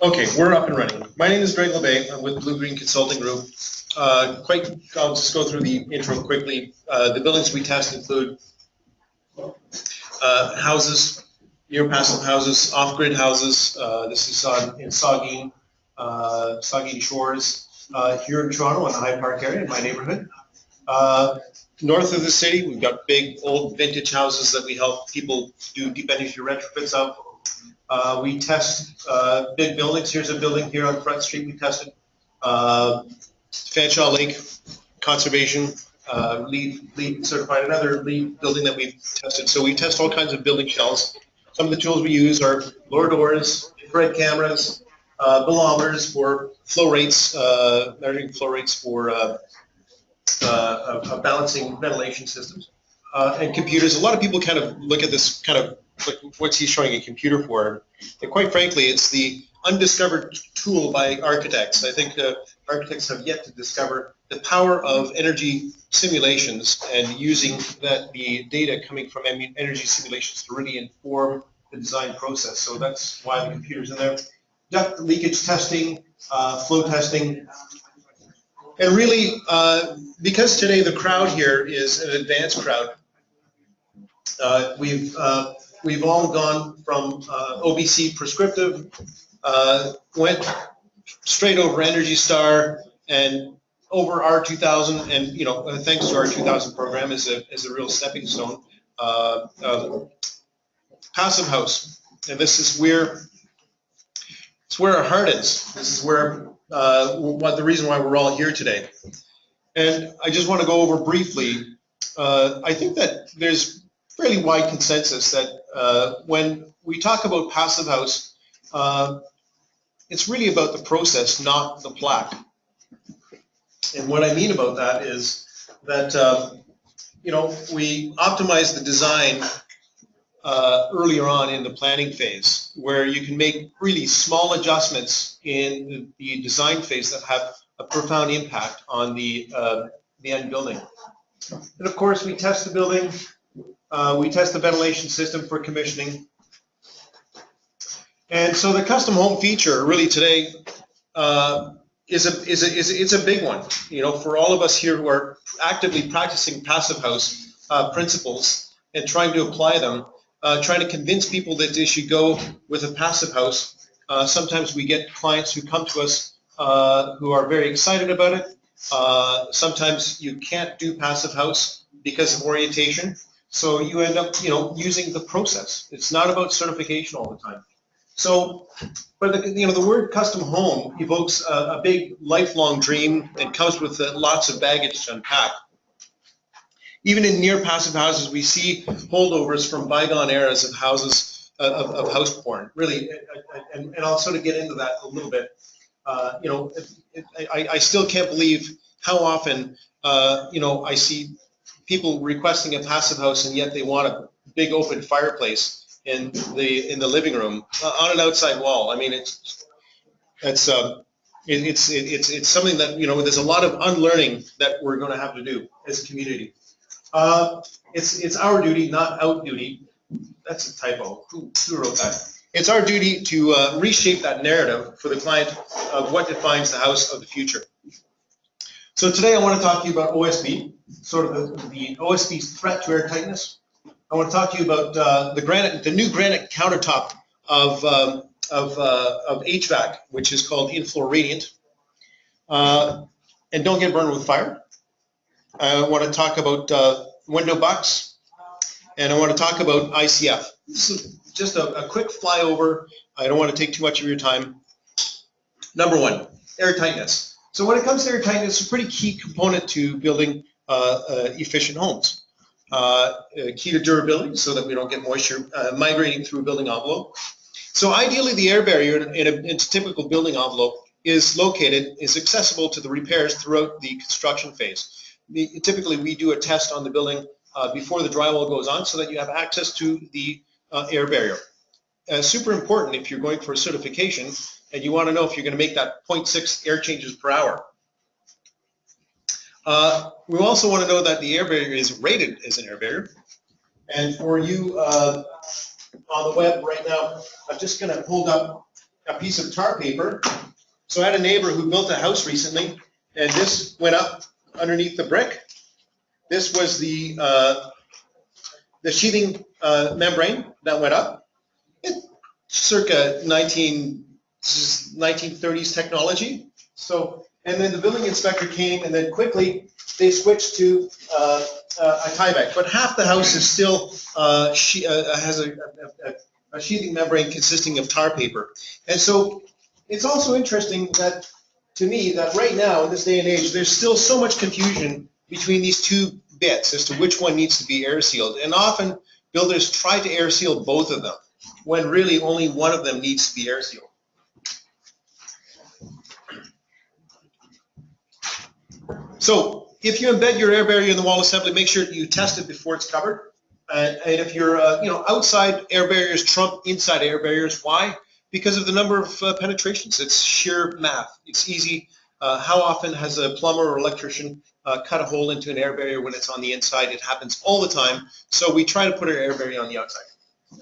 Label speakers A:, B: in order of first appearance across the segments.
A: Okay, we're up and running. My name is Greg Labbe. I'm with Blue Green Consulting Group. I'll just go through the intro quickly. The buildings we test include houses, near passive houses, off-grid houses. This is in Saugeen Shores, here in Toronto, in the High Park area, in my neighborhood. North of the city, we've got big, old, vintage houses that we help people do deep energy retrofits of. We test big buildings. Here's a building here on Front Street we tested. Fanshawe Lake Conservation, LEED certified, another LEED building that we've tested. So we test all kinds of building shells. Some of the tools we use are lower doors, infrared cameras, bolometers for flow rates, measuring flow rates for balancing ventilation systems, and computers. A lot of people kind of look at this kind of, like, what's he showing a computer for? And quite frankly, it's the undiscovered tool by architects. I think architects have yet to discover the power of energy simulations and using the data coming from energy simulations to really inform the design process. So that's why the computer's in there. Duct leakage testing, flow testing. And really, because today the crowd here is an advanced crowd, we've all gone from OBC prescriptive, went straight over Energy Star and over R2000, and thanks to our 2000 program is a real stepping stone. Passive house, and this is where our heart is. This is where the reason why we're all here today. And I just want to go over briefly. I think that there's fairly wide consensus that when we talk about passive house, it's really about the process, not the plaque. And what I mean about that is that we optimize the design earlier on in the planning phase, where you can make really small adjustments in the design phase that have a profound impact on the end building. And of course, we test the building. We test the ventilation system for commissioning. And so the custom home feature really today is a big one. For all of us here who are actively practicing passive house principles and trying to apply them, trying to convince people that they should go with a passive house. Sometimes we get clients who come to us who are very excited about it. Sometimes you can't do passive house because of orientation. So you end up, using the process. It's not about certification all the time. So, but the word custom home evokes a big lifelong dream and comes with lots of baggage to unpack. Even in near passive houses, we see holdovers from bygone eras of houses, of house porn, really, and I'll sort of get into that a little bit. I still can't believe how often, I see people requesting a passive house and yet they want a big open fireplace in the living room on an outside wall. I mean, it's something that, there's a lot of unlearning that we're going to have to do as a community. It's our duty, not out duty. That's a typo. Who wrote that? It's our duty to reshape that narrative for the client of what defines the house of the future. So today I want to talk to you about OSB, sort of the OSB's threat to air tightness. I want to talk to you about the new granite countertop of HVAC, which is called In-Floor Radiant. And don't get burned with fire. I want to talk about window bucks, and I want to talk about ICF. This is just a quick flyover. I don't want to take too much of your time. Number one, air tightness. So when it comes to air tightness, it's a pretty key component to building efficient homes. Key to durability, so that we don't get moisture migrating through a building envelope. So ideally, the air barrier in a typical building envelope is accessible to the repairs throughout the construction phase. Typically, we do a test on the building before the drywall goes on so that you have access to the air barrier. Super important if you're going for a certification and you want to know if you're going to make that 0.6 air changes per hour. We also want to know that the air barrier is rated as an air barrier. And for you on the web right now, I'm just going to hold up a piece of tar paper. So I had a neighbor who built a house recently, and this went up underneath the brick. This was the sheathing membrane that went up. Circa 1930s technology. So, and then the building inspector came, and then quickly they switched to a tieback. But half the house is still has a sheathing membrane consisting of tar paper. And so it's also interesting that, to me, that right now in this day and age, there's still so much confusion between these two bits as to which one needs to be air sealed. And often builders try to air seal both of them, when really only one of them needs to be air sealed. So if you embed your air barrier in the wall assembly, make sure you test it before it's covered. And if you're, outside air barriers trump inside air barriers. Why? Because of the number of penetrations. It's sheer math. It's easy. How often has a plumber or electrician cut a hole into an air barrier when it's on the inside? It happens all the time. So we try to put our air barrier on the outside.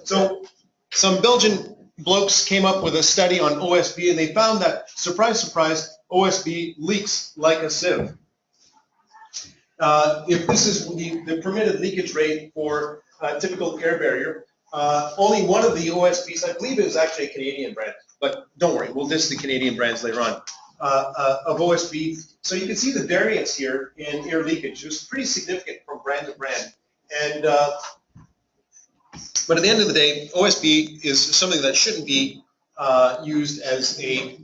A: So some Belgian blokes came up with a study on OSB, and they found that, surprise, surprise, OSB leaks like a sieve. If this is the permitted leakage rate for a typical air barrier, only one of the OSBs, I believe it was actually a Canadian brand, but don't worry, we'll list the Canadian brands later on, of OSB. So you can see the variance here in air leakage. It's pretty significant from brand to brand. And but at the end of the day, OSB is something that shouldn't be used as a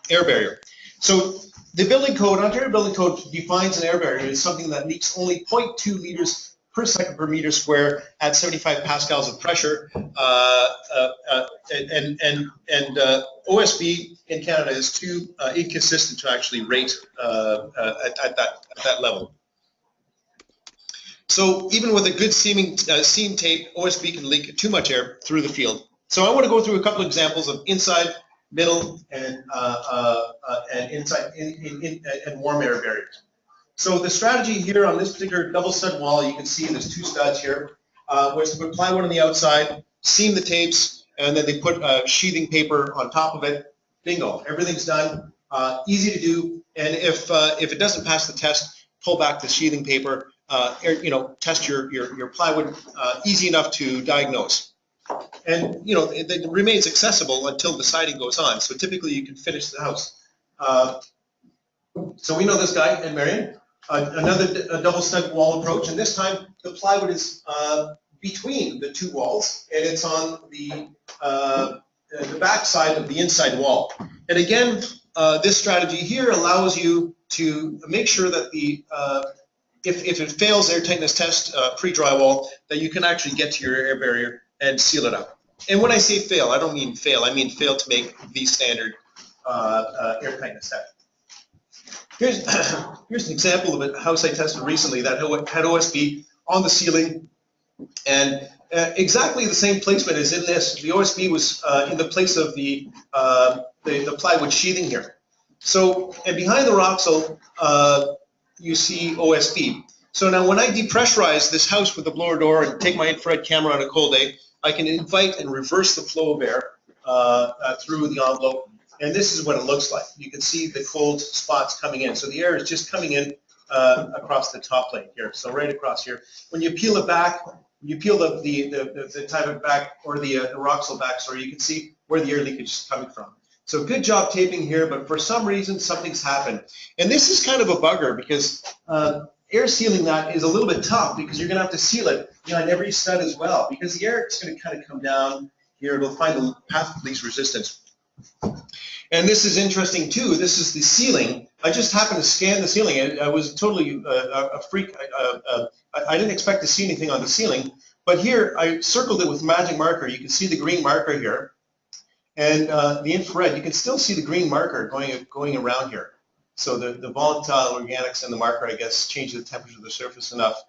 A: air barrier. So the building code, Ontario Building Code, defines an air barrier as something that leaks only 0.2 liters per second per meter square at 75 pascals of pressure. OSB in Canada is too inconsistent to actually rate at that level. So even with a good seam tape, OSB can leak too much air through the field. So I want to go through a couple of examples of inside, middle, and inside and warm air barriers. So the strategy here on this particular double stud wall, you can see there's two studs here, was to put plywood on the outside, seam the tapes, and then they put sheathing paper on top of it. Bingo, everything's done. Easy to do, and if it doesn't pass the test, pull back the sheathing paper. Test your plywood. Easy enough to diagnose. And it remains accessible until the siding goes on. So typically you can finish the house. So we know this guy and Marion. Another double stud wall approach, and this time the plywood is between the two walls, and it's on the back side of the inside wall. And again, this strategy here allows you to make sure that if it fails air tightness test pre-drywall, that you can actually get to your air barrier and seal it up. And when I say fail, I don't mean fail. I mean fail to make the standard air tightness test. Here's an example of a house I tested recently that had OSB on the ceiling, and exactly the same placement as in this. The OSB was in the place of the plywood sheathing here. So, and behind the roxel, you see OSB. So now when I depressurize this house with the blower door and take my infrared camera on a cold day, I can invite and reverse the flow of air through the envelope. And this is what it looks like. You can see the cold spots coming in. So the air is just coming in across the top plate here. So right across here. When you peel it back, you peel the tie back, or the roxel back, so you can see where the air leakage is coming from. So good job taping here, but for some reason something's happened. And this is kind of a bugger because air sealing that is a little bit tough, because you're going to have to seal it on every stud as well, because the air is going to kind of come down here. It'll find the path of least resistance. And this is interesting too. This is the ceiling. I just happened to scan the ceiling. I was totally a freak. I didn't expect to see anything on the ceiling, but here I circled it with magic marker. You can see the green marker here, and the infrared. You can still see the green marker going around here. So the volatile organics and the marker, I guess, change the temperature of the surface enough.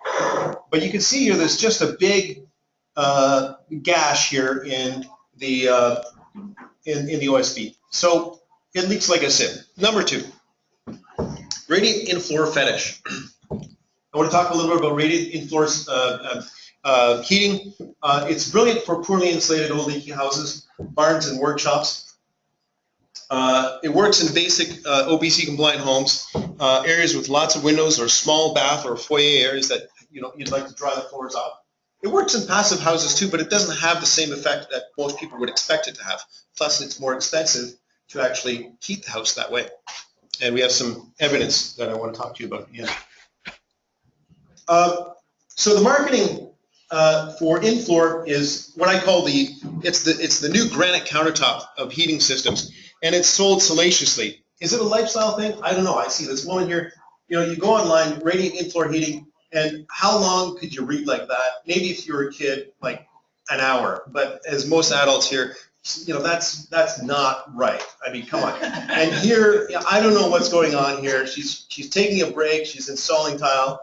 A: But you can see here there's just a big gash here in the OSB. So it leaks like a sieve. Number 2, radiant in-floor fetish. I want to talk a little bit about radiant in-floor heating. It's brilliant for poorly insulated old leaky houses, barns, and workshops. It works in basic OBC compliant homes, areas with lots of windows or small bath or foyer areas that you'd like to dry the floors off. It works in passive houses too, but it doesn't have the same effect that most people would expect it to have. Plus, it's more expensive to actually heat the house that way. And we have some evidence that I want to talk to you about. Yeah. So the marketing for in-floor is what I call it's the new granite countertop of heating systems, and it's sold salaciously. Is it a lifestyle thing? I don't know. I see this woman here. You go online, Radiant in-floor heating, and how long could you read like that? Maybe if you were a kid, like an hour. But as most adults here, that's not right. I mean, come on. And here, I don't know what's going on here. She's taking a break. She's installing tile.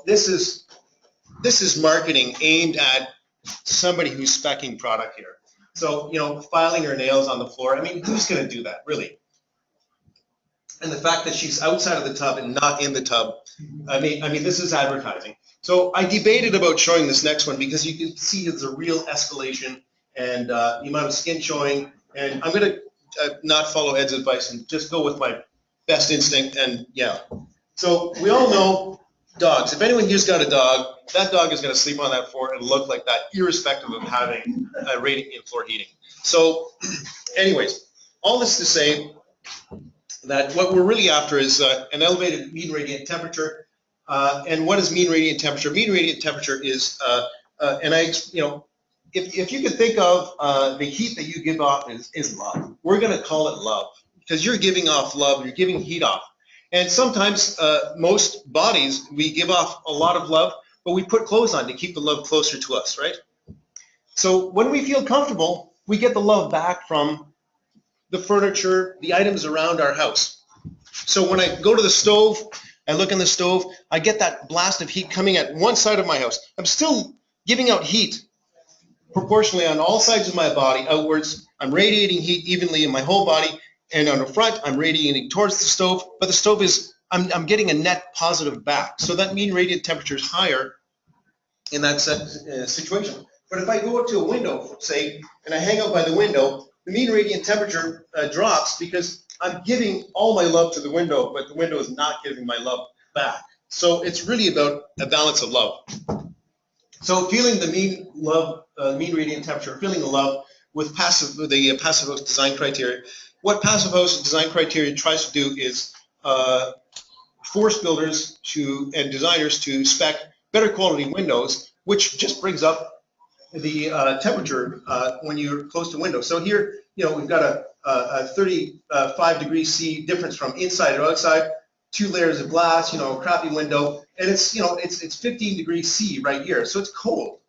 A: This is marketing aimed at somebody who's speccing product here. So, filing her nails on the floor. I mean, who's going to do that, really? And the fact that she's outside of the tub and not in the tub, I mean, this is advertising. So I debated about showing this next one because you can see it's a real escalation and the amount of skin showing. And I'm going to not follow Ed's advice and just go with my best instinct. And yeah, so we all know dogs. If anyone here's got a dog, that dog is going to sleep on that floor and look like that, irrespective of having Radiant in-floor heating. So anyways, all this to say that what we're really after is an elevated mean radiant temperature. And what is mean radiant temperature? Mean radiant temperature is, if you could think of the heat that you give off is love. We're going to call it love because you're giving off love, you're giving heat off. And sometimes most bodies, we give off a lot of love, but we put clothes on to keep the love closer to us, right? So when we feel comfortable, we get the love back from the furniture, the items around our house. So when I go to the stove, I look in the stove, I get that blast of heat coming at one side of my house. I'm still giving out heat proportionally on all sides of my body outwards. I'm radiating heat evenly in my whole body, and on the front, I'm radiating towards the stove, but the stove is, I'm getting a net positive back. So that mean radiant temperature is higher in that situation. But if I go up to a window, say, and I hang out by the window, the mean radiant temperature drops because I'm giving all my love to the window, but the window is not giving my love back. So it's really about a balance of love. So feeling the mean radiant temperature, feeling the love with the passive house design criteria. What passive house design criteria tries to do is force builders and designers to spec better quality windows, which just brings up the temperature when you're close to windows. So here, we've got a 35 degrees C difference from inside or outside, 2 layers of glass, a crappy window, and it's 15 degrees C right here, so it's cold,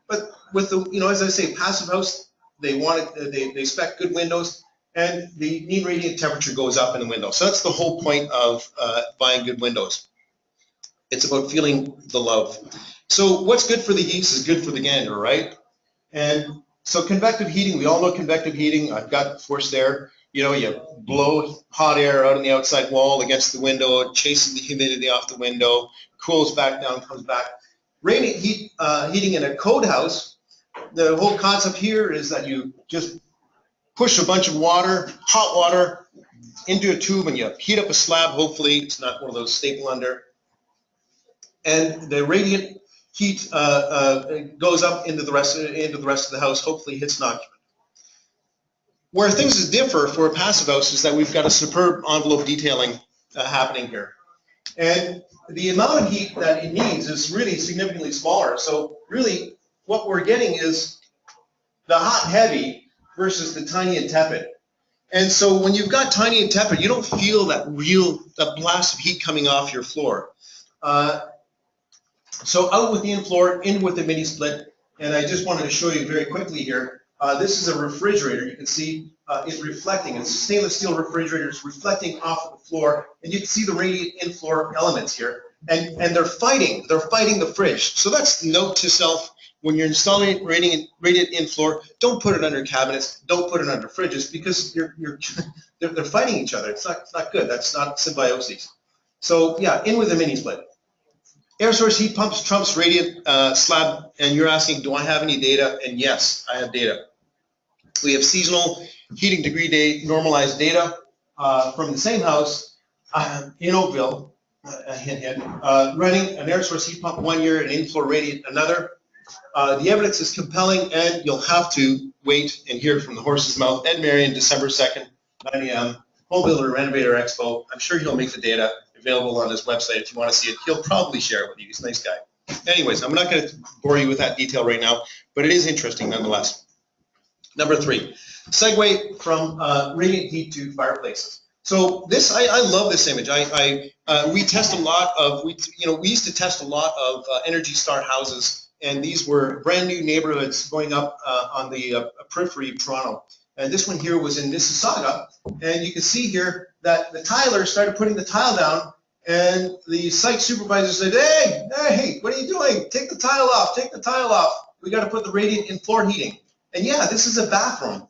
A: But with the, as I say, passive house, they spec good windows, and the mean radiant temperature goes up in the window. So that's the whole point of buying good windows. It's about feeling the love. So what's good for the geese is good for the gander, right? And so convective heating, we all know convective heating. I've got forced air. You blow hot air out on the outside wall against the window, it chases the humidity off the window, cools back down, comes back. Radiant heating in a code house, the whole concept here is that you just push a bunch of water, hot water, into a tube and you heat up a slab. Hopefully it's not one of those staple under. And the radiant heat goes up into the rest of the house, hopefully hits an occupant. Where things differ for a passive house is that we've got a superb envelope detailing happening here. And the amount of heat that it needs is really significantly smaller. So really what we're getting is the hot and heavy versus the tiny and tepid. And so when you've got tiny and tepid, you don't feel that blast of heat coming off your floor. So out with the in-floor, in with the mini split, and I just wanted to show you very quickly here. This is a refrigerator. You can see it reflecting. It's a stainless steel refrigerator. It's reflecting off of the floor, and you can see the radiant in-floor elements here. And they're fighting the fridge. So that's note to self. When you're installing radiant in-floor, don't put it under cabinets. Don't put it under fridges because they're fighting each other. It's not good. That's not symbiosis. So yeah, in with the mini split. Air source heat pumps trumps radiant slab, and you're asking, do I have any data? And yes, I have data. We have seasonal heating degree day normalized data from the same house in Oakville, running an air source heat pump 1 year and in-floor radiant another. The evidence is compelling, and you'll have to wait and hear from the horse's mouth. Ed Marion, December 2nd, 9 a.m., Home Builder Renovator Expo. I'm sure he'll make the data available on his website if you want to see it. He'll probably share it with you. He's a nice guy. Anyways, I'm not going to bore you with that detail right now, but it is interesting nonetheless. Number 3, Segway from radiant heat to fireplaces. So this, I love this image. We test a lot of, we used to test a lot of Energy Star houses, and these were brand new neighborhoods going up on the periphery of Toronto. And this one here was in Mississauga, and you can see here that the tiler started putting the tile down, and the site supervisor said, hey, what are you doing? Take the tile off, take the tile off. We got to put the radiant in floor heating. And yeah, this is a bathroom.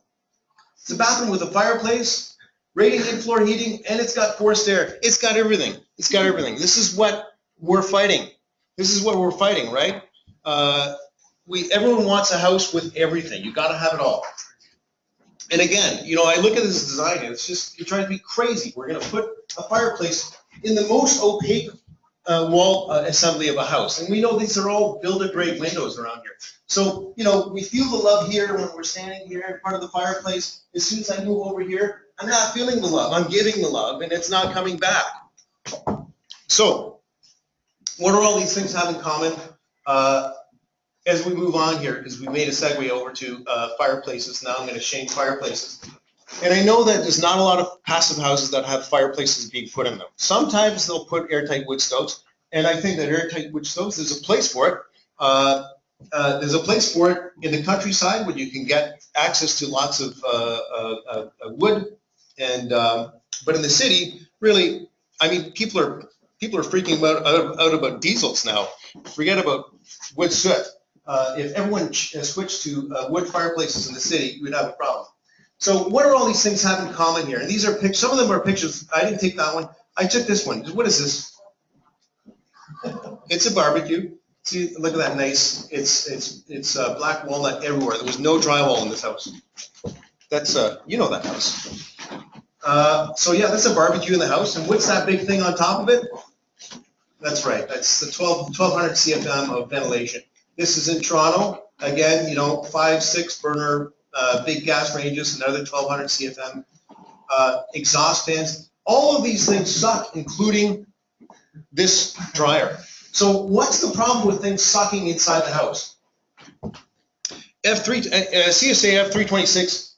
A: It's a bathroom with a fireplace, radiant in floor heating, and it's got forced air. It's got everything. It's got everything. This is what we're fighting. This is what we're fighting, right? Everyone wants a house with everything. You got to have it all. And again, I look at this design, and it's just, you're trying to be crazy. We're going to put a fireplace in the most opaque wall assembly of a house. And we know these are all builder-grade windows around here. So, we feel the love here when we're standing here in front of the fireplace. As soon as I move over here, I'm not feeling the love. I'm giving the love, and it's not coming back. So, what do all these things have in common? As we move on here, because we made a segue over to fireplaces, now I'm going to change fireplaces. And I know that there's not a lot of passive houses that have fireplaces being put in them. Sometimes they'll put airtight wood stoves, and I think that airtight wood stoves, there's a place for it. There's a place for it in the countryside when you can get access to lots of wood, and but in the city, really, I mean, people are freaking out about diesels now. Forget about wood soot. If everyone switched to wood fireplaces in the city, we'd have a problem. So what do all these things have in common here? And these are pictures. Some of them are pictures. I didn't take that one. I took this one. What is this? It's a barbecue. See, look at that nice. It's black walnut everywhere. There was no drywall in this house. That's that house. So yeah, that's a barbecue in the house. And what's that big thing on top of it? That's right. That's the 1200 CFM of ventilation. This is in Toronto. Again, 5-6 burner big gas ranges, another 1200 CFM. Exhaust fans. All of these things suck, including this dryer. So what's the problem with things sucking inside the house? CSA F326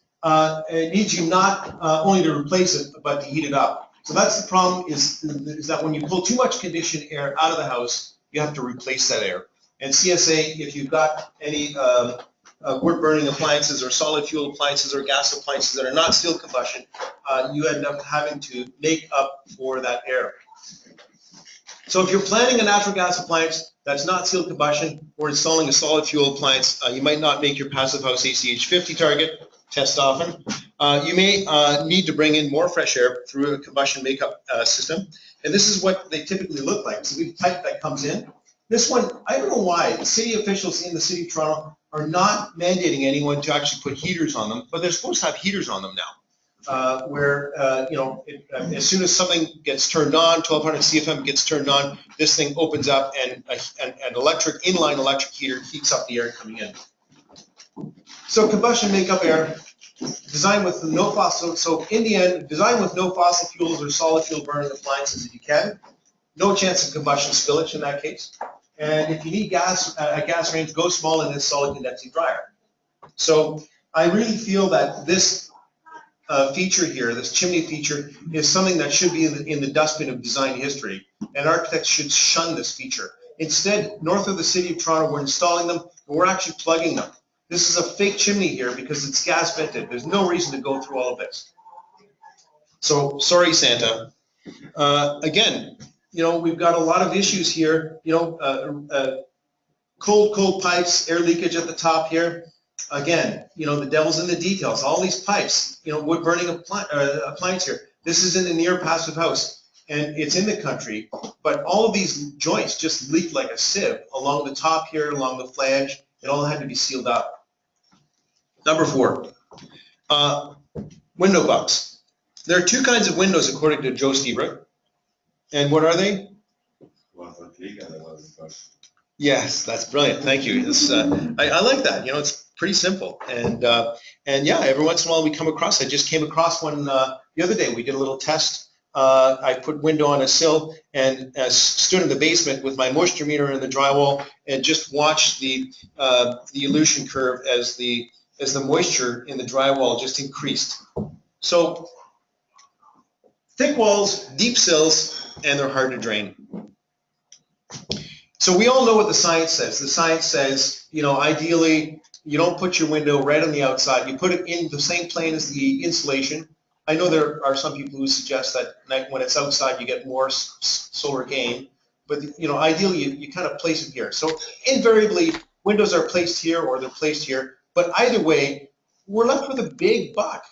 A: needs you not only to replace it, but to heat it up. So that's the problem, is that when you pull too much conditioned air out of the house, you have to replace that air. And CSA, if you've got any wood-burning appliances or solid fuel appliances or gas appliances that are not steel combustion, you end up having to make up for that air. So if you're planning a natural gas appliance that's not steel combustion or installing a solid fuel appliance, you might not make your passive house ACH 50 target. Test often. You may need to bring in more fresh air through a combustion makeup system. And this is what they typically look like. So we type that comes in. This one, I don't know why, the city officials in the city of Toronto are not mandating anyone to actually put heaters on them, but they're supposed to have heaters on them now. As soon as something gets turned on, 1200 CFM gets turned on, this thing opens up and an inline electric heater heats up the air coming in. So combustion makeup air, designed with no fossil. So in the end, design with no fossil fuels or solid fuel burning appliances if you can. No chance of combustion spillage in that case. And if you need a gas range, go small in this solid condensing dryer. So I really feel that this feature here, this chimney feature, is something that should be in the dustbin of design history. And architects should shun this feature. Instead, north of the city of Toronto, we're installing them, and we're actually plugging them. This is a fake chimney here because it's gas vented. There's no reason to go through all of this. So, sorry, Santa. Again, we've got a lot of issues here. Cold pipes, air leakage at the top here. Again, the devil's in the details. All these pipes, wood burning appliance here. This is in a near passive house, and it's in the country. But all of these joints just leak like a sieve along the top here, along the flange. It all had to be sealed up. Number 4, Window bugs. There are two kinds of windows according to Joe Stebra. And what are they? Yes, that's brilliant. Thank you. I like that. You know, it's pretty simple. And yeah, every once in a while we come across. I just came across one the other day. We did a little test. I put window on a sill and stood in the basement with my moisture meter in the drywall and just watched the elution curve as the moisture in the drywall just increased. So thick walls, deep sills, and they're hard to drain. So we all know what the science says. The science says, you know, ideally you don't put your window right on the outside. You put it in the same plane as the insulation. I know there are some people who suggest that when it's outside you get more solar gain, but you know, ideally you kind of place it here. So invariably windows are placed here or they're placed here, but either way we're left with a big buck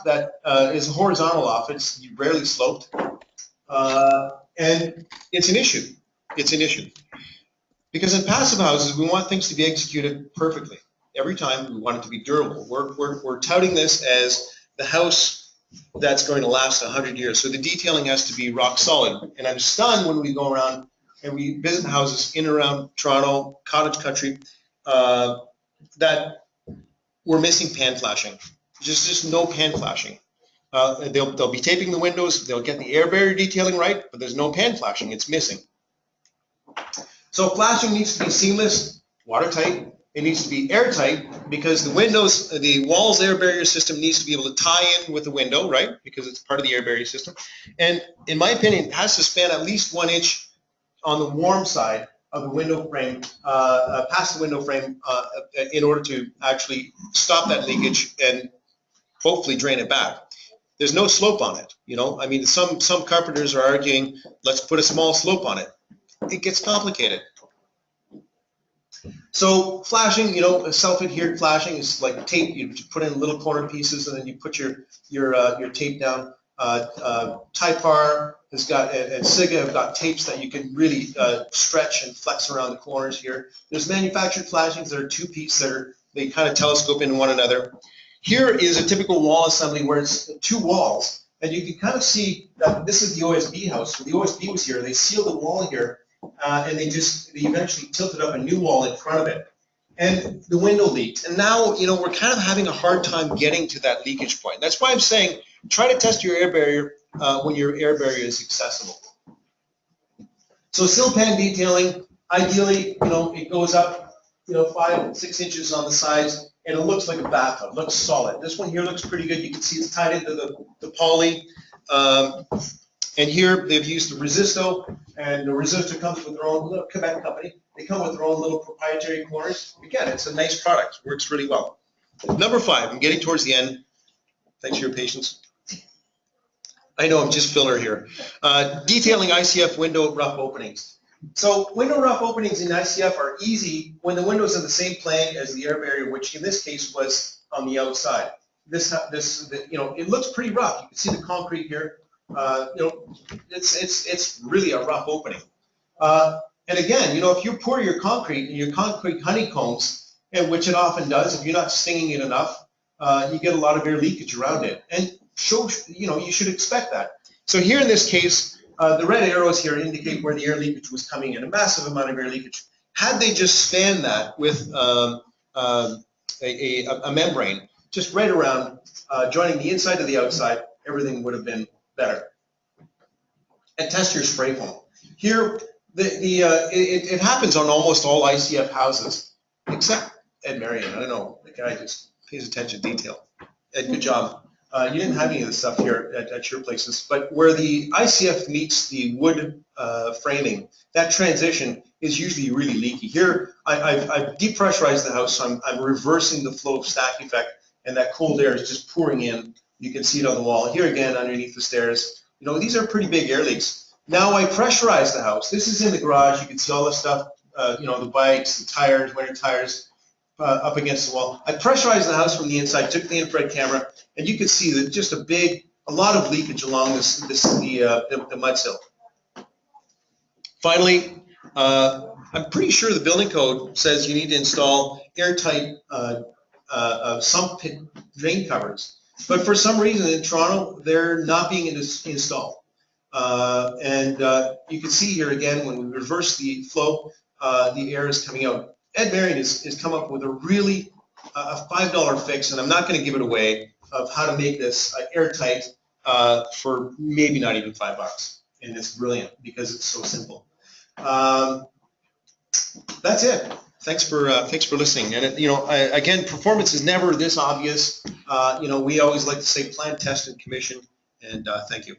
A: that is horizontal off. It's rarely sloped, and it's an issue. It's an issue because in passive houses we want things to be executed perfectly every time. We want it to be durable. We're touting this as the house that's going to last 100 years. So the detailing has to be rock solid. And I'm stunned when we go around and we visit houses in and around Toronto, cottage country, that we're missing pan flashing. Just no pan flashing. They'll be taping the windows. They'll get the air barrier detailing right, but there's no pan flashing. It's missing. So flashing needs to be seamless, watertight. It needs to be airtight because the windows, the wall's air barrier system needs to be able to tie in with the window, right? Because it's part of the air barrier system. And in my opinion, it has to span at least 1 inch on the warm side of the window frame, past the window frame, in order to actually stop that leakage and hopefully drain it back. There's no slope on it, you know. I mean, some carpenters are arguing, let's put a small slope on it. It gets complicated. So flashing, you know, self-adhered flashing is like tape. You put in little corner pieces, and then you put your tape down. Typar has got, and Siga have got tapes that you can really stretch and flex around the corners here. There's manufactured flashings that are two-piece they kind of telescope into one another. Here is a typical wall assembly where it's two walls, and you can kind of see that this is the OSB house. When the OSB was here, they sealed the wall here. And they eventually tilted up a new wall in front of it, and the window leaked. And now, you know, we're kind of having a hard time getting to that leakage point. That's why I'm saying try to test your air barrier when your air barrier is accessible. So sill pan detailing, ideally, you know, it goes up, you know, 5-6 inches on the sides, and it looks like a bathtub. It looks solid. This one here looks pretty good. You can see it's tied into the poly. And here they've used the Resisto, and the Resisto comes with their own little Quebec company. They come with their own little proprietary corners. Again, it's a nice product. Works really well. Number 5, I'm getting towards the end. Thanks for your patience. I know I'm just filler here. Detailing ICF window rough openings. So window rough openings in ICF are easy when the window's in the same plane as the air barrier, which in this case was on the outside. This you know, it looks pretty rough. You can see the concrete here. You know, it's really a rough opening. And again, you know, if you pour your concrete and your concrete honeycombs, and which it often does, if you're not stinging it enough, you get a lot of air leakage around it. And you know, you should expect that. So here in this case, the red arrows here indicate where the air leakage was coming in, a massive amount of air leakage. Had they just spanned that with a membrane, just right around, joining the inside to the outside, everything would have been better. And test your spray foam. Here, it happens on almost all ICF houses, except Ed Marion. I don't know, the guy just pays attention to detail. Ed, good job. You didn't have any of this stuff here at your places, but where the ICF meets the wood framing, that transition is usually really leaky. Here, I've depressurized the house, so I'm reversing the flow of stack effect, and that cold air is just pouring in. You can see it on the wall. Here again, underneath the stairs. You know, these are pretty big air leaks. Now I pressurize the house. This is in the garage. You can see all the stuff, you know, the bikes, the tires, winter tires, up against the wall. I pressurized the house from the inside, took the infrared camera, and you can see that just a lot of leakage along the mud sill. Finally, I'm pretty sure the building code says you need to install airtight sump pit drain covers. But for some reason in Toronto, they're not being installed. You can see here again, when we reverse the flow, the air is coming out. Ed Marion has come up with a really a $5 fix, and I'm not going to give it away, of how to make this airtight for maybe not even $5. And it's brilliant because it's so simple. That's it. Thanks for listening. And again, performance is never this obvious. We always like to say plan, test, and commission. And thank you.